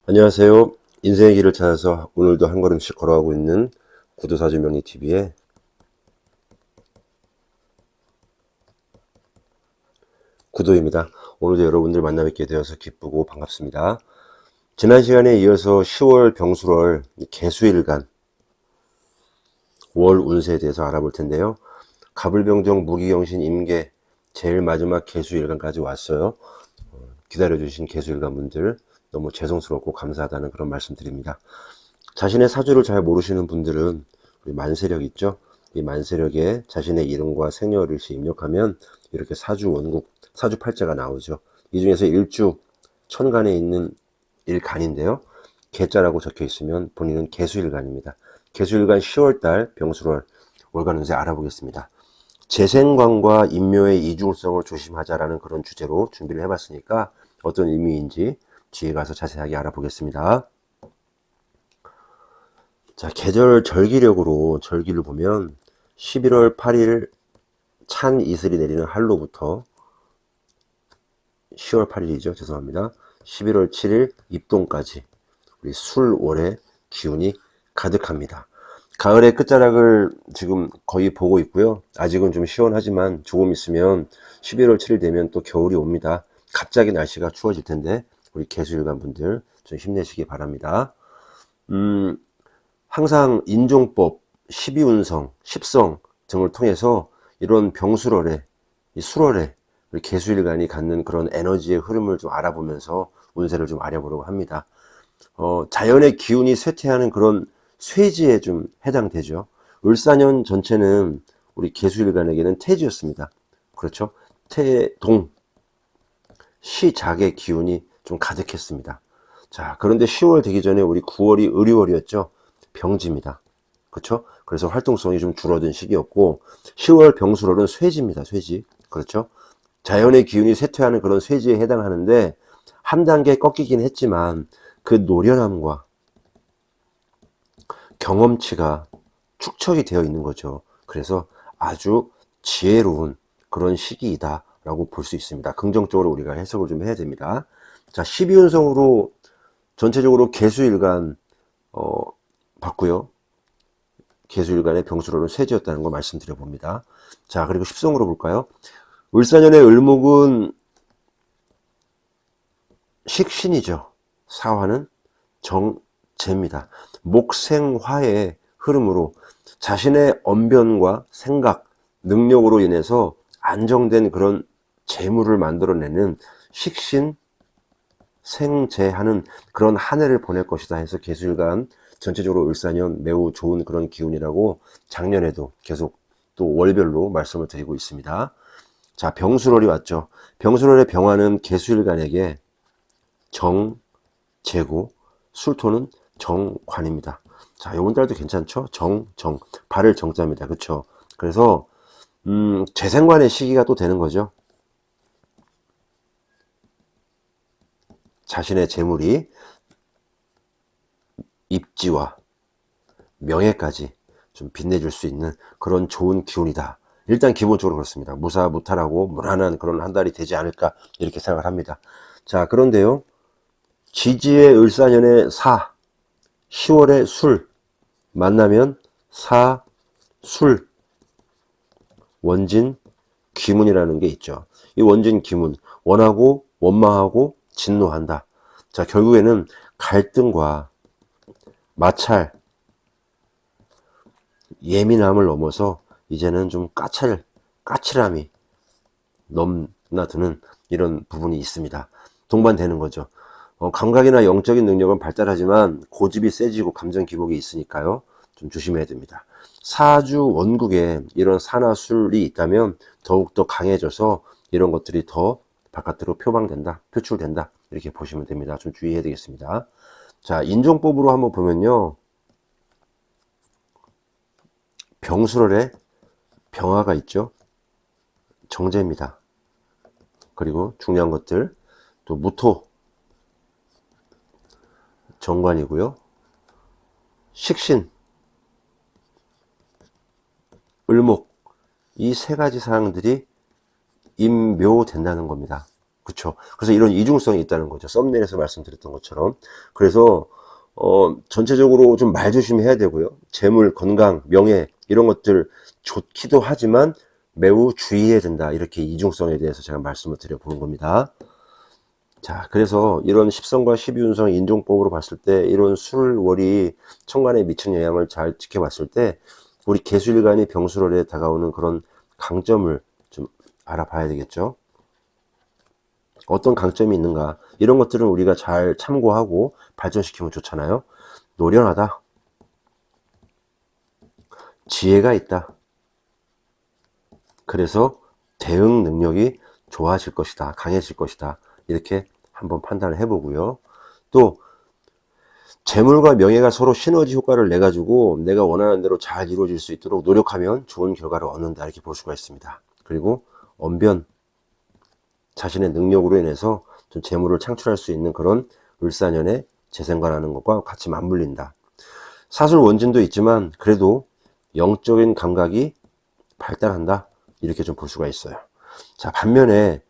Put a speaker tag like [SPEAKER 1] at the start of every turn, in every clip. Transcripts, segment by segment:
[SPEAKER 1] 안녕하세요. 인생의 길을 찾아서 오늘도 한 걸음씩 걸어가고 있는 구도사주 명리TV의 구도입니다. 오늘도 여러분들 만나 뵙게 되어서 기쁘고 반갑습니다. 지난 시간에 이어서 10월 병술월 개수일간 월 운세에 대해서 알아볼 텐데요. 갑을병정 무기경신 임계 제일 마지막 개수일간까지 왔어요. 기다려주신 개수일간 분들 너무 죄송스럽고 감사하다는 그런 말씀 드립니다. 자신의 사주를 잘 모르시는 분들은 우리 만세력 있죠? 이 만세력에 자신의 이름과 생년월일시 입력하면 이렇게 사주 원국, 사주 팔자가 나오죠. 이 중에서 일주 천간에 있는 일간인데요. 개자라고 적혀 있으면 본인은 개수일간입니다. 개수일간 10월달 병술월 월간 운세 알아보겠습니다. 재생관과 인묘의 이중성을 조심하자라는 그런 주제로 준비를 해봤으니까 어떤 의미인지 뒤에 가서 자세하게 알아보겠습니다. 자, 계절 절기력으로 절기를 보면 11월 8일 찬 이슬이 내리는 한로부터 10월 8일이죠. 죄송합니다. 11월 7일 입동까지 우리 술월의 기운이 가득합니다. 가을의 끝자락을 지금 거의 보고 있고요. 아직은 좀 시원하지만 조금 있으면 11월 7일 되면 또 겨울이 옵니다. 갑자기 날씨가 추워질 텐데 우리 개수일간 분들 좀 힘내시기 바랍니다. 항상 인종법, 12운성, 10성 등을 통해서 이런 병술월에, 이 술월에 우리 개수일간이 갖는 그런 에너지의 흐름을 좀 알아보면서 운세를 좀 알아보려고 합니다. 자연의 기운이 쇠퇴하는 그런 쇠지에 좀 해당되죠. 을사년 전체는 우리 개수일간에게는 태지였습니다. 그렇죠? 태동, 시작의 기운이 좀 가득했습니다. 자, 그런데 10월 되기 전에 우리 9월이 의류월이었죠. 병지입니다. 그렇죠? 그래서 활동성이 좀 줄어든 시기였고 10월 병술월은 쇠지입니다. 쇠지. 그렇죠? 자연의 기운이 쇠퇴하는 그런 쇠지에 해당하는데 한 단계 꺾이긴 했지만 그 노련함과 경험치가 축적이 되어 있는 거죠. 그래서 아주 지혜로운 그런 시기이다 라고 볼 수 있습니다. 긍정적으로 우리가 해석을 좀 해야 됩니다. 자, 12운성으로 전체적으로 개수일간 봤고요. 개수일간의 병술월은 쇠지였다는 거 말씀드려 봅니다. 자, 그리고 10성으로 볼까요? 을사년의 을목은 식신이죠. 사화는 정제입니다. 목생화의 흐름으로 자신의 언변과 생각, 능력으로 인해서 안정된 그런 재물을 만들어내는 식신, 생재하는 그런 한 해를 보낼 것이다 해서 개수일간 전체적으로 을사년 매우 좋은 그런 기운이라고 작년에도 계속 또 월별로 말씀을 드리고 있습니다. 자, 병술월이 왔죠. 병술월의 병화는 개수일간에게 정제고 술토는 정관입니다. 자, 요번 달도 괜찮죠? 정, 발을 정자입니다. 그쵸? 그래서 재생관의 시기가 또 되는 거죠. 자신의 재물이 입지와 명예까지 좀 빛내줄 수 있는 그런 좋은 기운이다. 일단 기본적으로 그렇습니다. 무사무탈하고 무난한 그런 한 달이 되지 않을까 이렇게 생각을 합니다. 자, 그런데요. 지지의 을사년의 사, 10월의 술 만나면 사, 술, 원진, 귀문이라는 게 있죠. 이 원진, 귀문, 원하고 원망하고 진노한다. 자, 결국에는 갈등과 마찰, 예민함을 넘어서 이제는 좀 까칠함이 넘나드는 이런 부분이 있습니다. 동반되는 거죠. 감각이나 영적인 능력은 발달하지만 고집이 세지고 감정 기복이 있으니까요. 좀 조심해야 됩니다. 사주 원국에 이런 사나 술이 있다면 더욱더 강해져서 이런 것들이 더 바깥으로 표출된다. 이렇게 보시면 됩니다. 좀 주의해야 되겠습니다. 자, 인종법으로 한번 보면요. 병술월에 병화가 있죠. 정제입니다. 그리고 중요한 것들 또 무토 정관이고요. 식신, 을목, 이 세 가지 사항들이 임묘된다는 겁니다. 그쵸? 그래서 이런 이중성이 있다는 거죠. 썸네일에서 말씀드렸던 것처럼. 그래서 전체적으로 좀 말 조심해야 되고요. 재물, 건강, 명예 이런 것들 좋기도 하지만 매우 주의해야 된다. 이렇게 이중성에 대해서 제가 말씀을 드려보는 겁니다. 자, 그래서 이런 10성과 12운성 인종법으로 봤을 때 이런 술, 월이 천간에 미치는 영향을 잘 지켜봤을 때 우리 개수일간이 병술월에 다가오는 그런 강점을 좀 알아봐야 되겠죠. 어떤 강점이 있는가, 이런 것들은 우리가 잘 참고하고 발전시키면 좋잖아요. 노련하다, 지혜가 있다, 그래서 대응 능력이 좋아질 것이다, 강해질 것이다, 이렇게 한번 판단을 해보고요. 또 재물과 명예가 서로 시너지 효과를 내 가지고 내가 원하는 대로 잘 이루어질 수 있도록 노력하면 좋은 결과를 얻는다, 이렇게 볼 수가 있습니다. 그리고 언변, 자신의 능력으로 인해서 좀 재물을 창출할 수 있는 그런 을사년의 재생관하는 것과 같이 맞물린다. 사술 원진도 있지만 그래도 영적인 감각이 발달한다, 이렇게 좀 볼 수가 있어요. 자, 반면에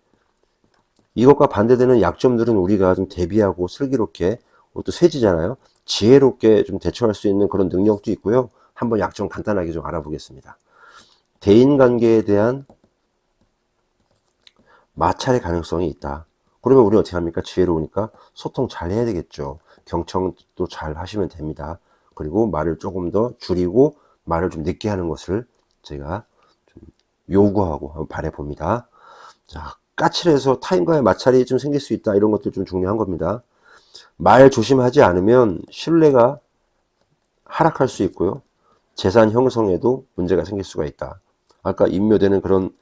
[SPEAKER 1] 이것과 반대되는 약점들은 우리가 좀 대비하고 슬기롭게, 또 쇠지잖아요. 지혜롭게 좀 대처할 수 있는 그런 능력도 있고요. 한번 약점 간단하게 좀 알아보겠습니다. 대인관계에 대한 마찰의 가능성이 있다. 그러면 우리 어떻게 합니까? 지혜로우니까 소통 잘 해야 되겠죠. 경청도 잘 하시면 됩니다. 그리고 말을 조금 더 줄이고 말을 좀 늦게 하는 것을 제가 좀 요구하고 한번 바라봅니다. 자, 까칠해서 타인과의 마찰이 좀 생길 수 있다, 이런 것들 좀 중요한 겁니다. 말 조심하지 않으면 신뢰가 하락할 수 있고요. 재산 형성에도 문제가 생길 수가 있다. 아까 임묘되는 그런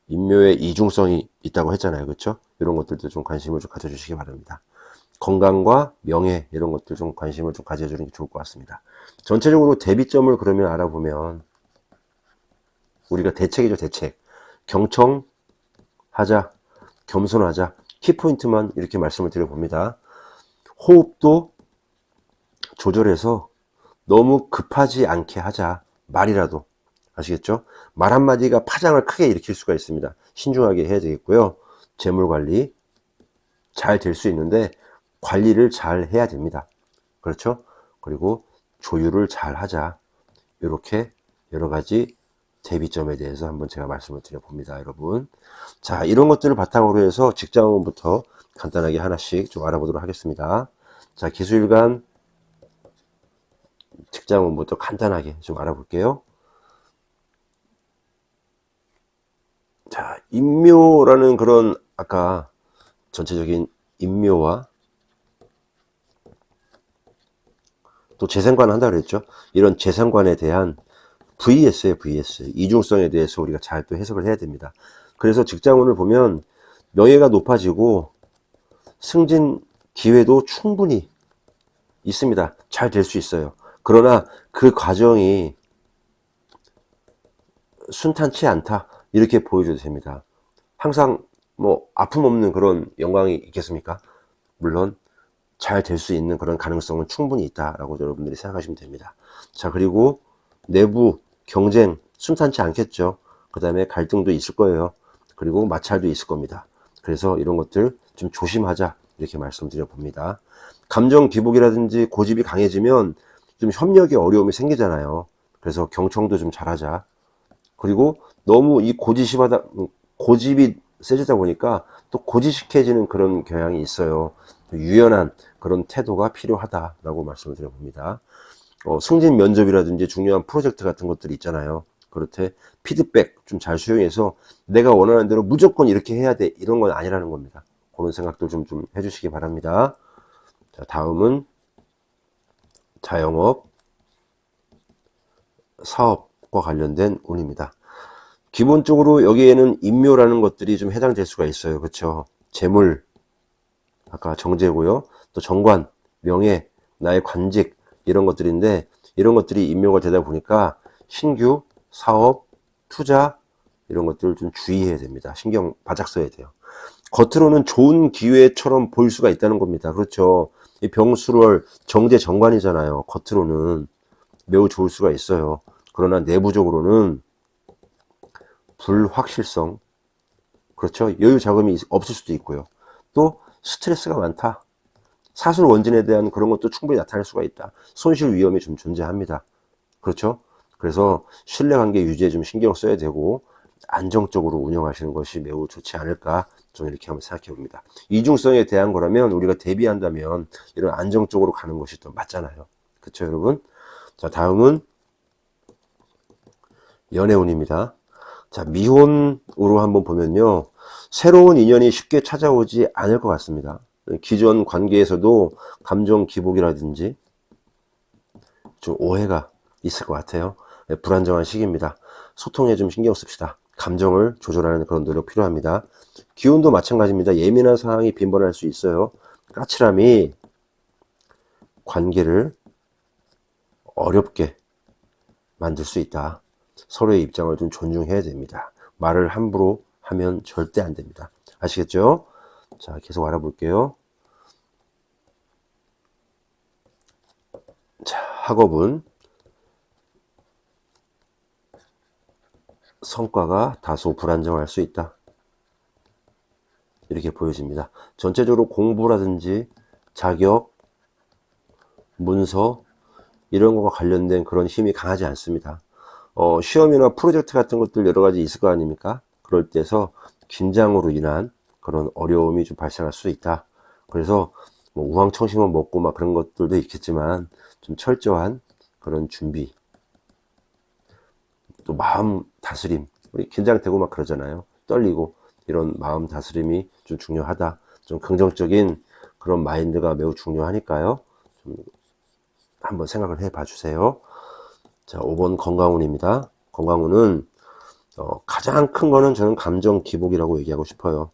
[SPEAKER 1] 인묘의 이중성이 있다고 했잖아요. 그렇죠? 이런 것들도 좀 관심을 좀 가져주시기 바랍니다. 건강과 명예, 이런 것들 좀 관심을 좀 가져주는 게 좋을 것 같습니다. 전체적으로 대비점을 그러면 알아보면 우리가 대책이죠, 대책. 경청하자, 겸손하자, 키포인트만 이렇게 말씀을 드려봅니다. 호흡도 조절해서 너무 급하지 않게 하자. 말이라도. 아시겠죠? 말 한마디가 파장을 크게 일으킬 수가 있습니다. 신중하게 해야 되겠고요. 재물관리 잘 될 수 있는데 관리를 잘 해야 됩니다. 그렇죠? 그리고 조율을 잘 하자. 이렇게 여러 가지 대비점에 대해서 한번 제가 말씀을 드려봅니다, 여러분. 자, 이런 것들을 바탕으로 해서 직장운부터 간단하게 하나씩 좀 알아보도록 하겠습니다. 자, 기수일간 직장운부터 간단하게 좀 알아볼게요. 자, 임묘라는 그런 아까 전체적인 임묘와 또 재생관 한다 그랬죠. 이런 재생관에 대한 VS예요, VS. 이중성에 대해서 우리가 잘 또 해석을 해야 됩니다. 그래서 직장운을 보면 명예가 높아지고 승진 기회도 충분히 있습니다. 잘 될 수 있어요. 그러나 그 과정이 순탄치 않다, 이렇게 보여줘도 됩니다. 항상 뭐 아픔 없는 그런 영광이 있겠습니까? 물론 잘 될 수 있는 그런 가능성은 충분히 있다라고 여러분들이 생각하시면 됩니다. 자, 그리고 내부 경쟁 순탄치 않겠죠. 그 다음에 갈등도 있을 거예요. 그리고 마찰도 있을 겁니다. 그래서 이런 것들 좀 조심하자, 이렇게 말씀드려 봅니다. 감정 기복이라든지 고집이 강해지면 좀 협력에 어려움이 생기잖아요. 그래서 경청도 좀 잘하자. 그리고 너무 이 고집이 세지다 보니까 또 고지식해지는 그런 경향이 있어요. 유연한 그런 태도가 필요하다라고 말씀을 드려봅니다. 승진 면접이라든지 중요한 프로젝트 같은 것들이 있잖아요. 그렇대 피드백 좀 잘 수용해서 내가 원하는 대로 무조건 이렇게 해야 돼, 이런 건 아니라는 겁니다. 그런 생각도 좀 해주시기 바랍니다. 자, 다음은 자영업, 사업과 관련된 운입니다. 기본적으로 여기에는 임묘라는 것들이 좀 해당될 수가 있어요. 그렇죠? 재물, 아까 정제고요. 또 정관, 명예, 나의 관직, 이런 것들인데 이런 것들이 임묘가 되다 보니까 신규, 사업, 투자, 이런 것들을 좀 주의해야 됩니다. 신경 바짝 써야 돼요. 겉으로는 좋은 기회처럼 보일 수가 있다는 겁니다. 그렇죠? 이 병술월 정제 정관이잖아요. 겉으로는. 매우 좋을 수가 있어요. 그러나 내부적으로는 불확실성, 그렇죠? 여유 자금이 없을 수도 있고요. 또 스트레스가 많다. 사술 원진에 대한 그런 것도 충분히 나타날 수가 있다. 손실 위험이 좀 존재합니다. 그렇죠? 그래서 신뢰관계 유지에 좀 신경 써야 되고 안정적으로 운영하시는 것이 매우 좋지 않을까, 저는 이렇게 한번 생각해 봅니다. 이중성에 대한 거라면 우리가 대비한다면 이런 안정적으로 가는 것이 더 맞잖아요. 그렇죠, 여러분? 자, 다음은 연애운입니다. 자, 미혼으로 한번 보면요, 새로운 인연이 쉽게 찾아오지 않을 것 같습니다. 기존 관계에서도 감정 기복이라든지 좀 오해가 있을 것 같아요. 불안정한 시기입니다. 소통에 좀 신경 씁시다. 감정을 조절하는 그런 노력 필요합니다. 기운도 마찬가지입니다. 예민한 상황이 빈번할 수 있어요. 까칠함이 관계를 어렵게 만들 수 있다. 서로의 입장을 좀 존중해야 됩니다. 말을 함부로 하면 절대 안 됩니다. 아시겠죠? 자, 계속 알아볼게요. 자, 학업은 성과가 다소 불안정할 수 있다. 이렇게 보여집니다. 전체적으로 공부라든지 자격, 문서 이런 거와 관련된 그런 힘이 강하지 않습니다. 시험이나 프로젝트 같은 것들 여러 가지 있을 거 아닙니까? 그럴 때서 긴장으로 인한 그런 어려움이 좀 발생할 수 있다. 그래서 뭐 우황청심원 먹고 막 그런 것들도 있겠지만 좀 철저한 그런 준비, 또 마음 다스림, 우리 긴장되고 막 그러잖아요. 떨리고, 이런 마음 다스림이 좀 중요하다. 좀 긍정적인 그런 마인드가 매우 중요하니까요. 좀 한번 생각을 해봐 주세요. 자, 5번 건강운입니다. 건강운은 가장 큰 거는 저는 감정 기복이라고 얘기하고 싶어요.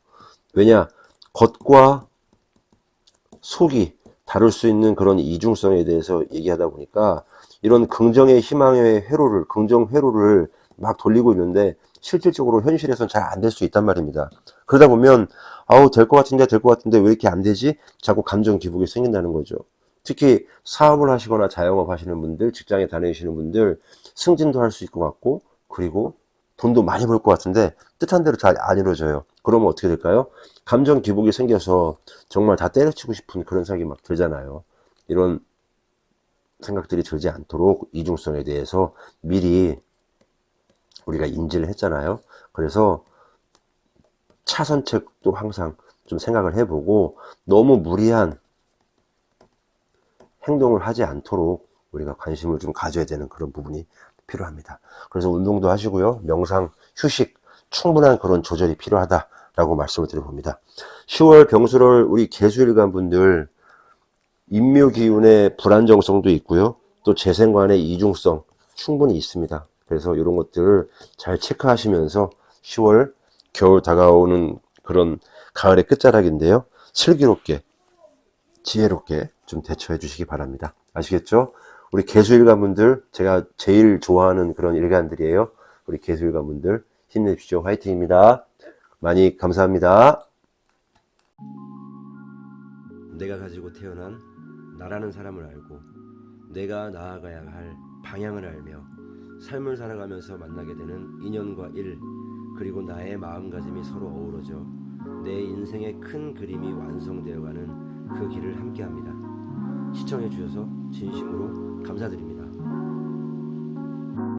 [SPEAKER 1] 왜냐, 겉과 속이 다룰 수 있는 그런 이중성에 대해서 얘기하다 보니까 이런 긍정의 희망의 회로를, 긍정 회로를 막 돌리고 있는데 실질적으로 현실에서는 잘 안 될 수 있단 말입니다. 그러다 보면 아우 될 것 같은데 왜 이렇게 안 되지? 자꾸 감정 기복이 생긴다는 거죠. 특히 사업을 하시거나 자영업 하시는 분들, 직장에 다니시는 분들 승진도 할 수 있을 것 같고, 그리고 돈도 많이 벌 것 같은데 뜻한 대로 잘 안 이루어져요. 그러면 어떻게 될까요? 감정 기복이 생겨서 정말 다 때려치고 싶은 그런 생각이 막 들잖아요. 이런 생각들이 들지 않도록 이중성에 대해서 미리 우리가 인지를 했잖아요. 그래서 차선책도 항상 좀 생각을 해보고 너무 무리한 행동을 하지 않도록 우리가 관심을 좀 가져야 되는 그런 부분이 필요합니다. 그래서 운동도 하시고요. 명상, 휴식, 충분한 그런 조절이 필요하다라고 말씀을 드려봅니다. 10월 병술월 우리 개수일간 분들 인묘기운의 불안정성도 있고요. 또 재생관의 이중성 충분히 있습니다. 그래서 이런 것들을 잘 체크하시면서 10월 겨울 다가오는 그런 가을의 끝자락인데요. 슬기롭게 지혜롭게 좀 대처해 주시기 바랍니다. 아시겠죠? 우리 개수일간 분들, 제가 제일 좋아하는 그런 일간들이에요. 우리 개수일간 분들 힘내십시오. 화이팅입니다. 많이 감사합니다. 내가 가지고 태어난 나라는 사람을 알고 내가 나아가야 할 방향을 알며 삶을 살아가면서 만나게 되는 인연과 일, 그리고 나의 마음가짐이 서로 어우러져 내 인생의 큰 그림이 완성되어가는 그 길을 함께합니다. 시청해 주셔서 진심으로 감사드립니다.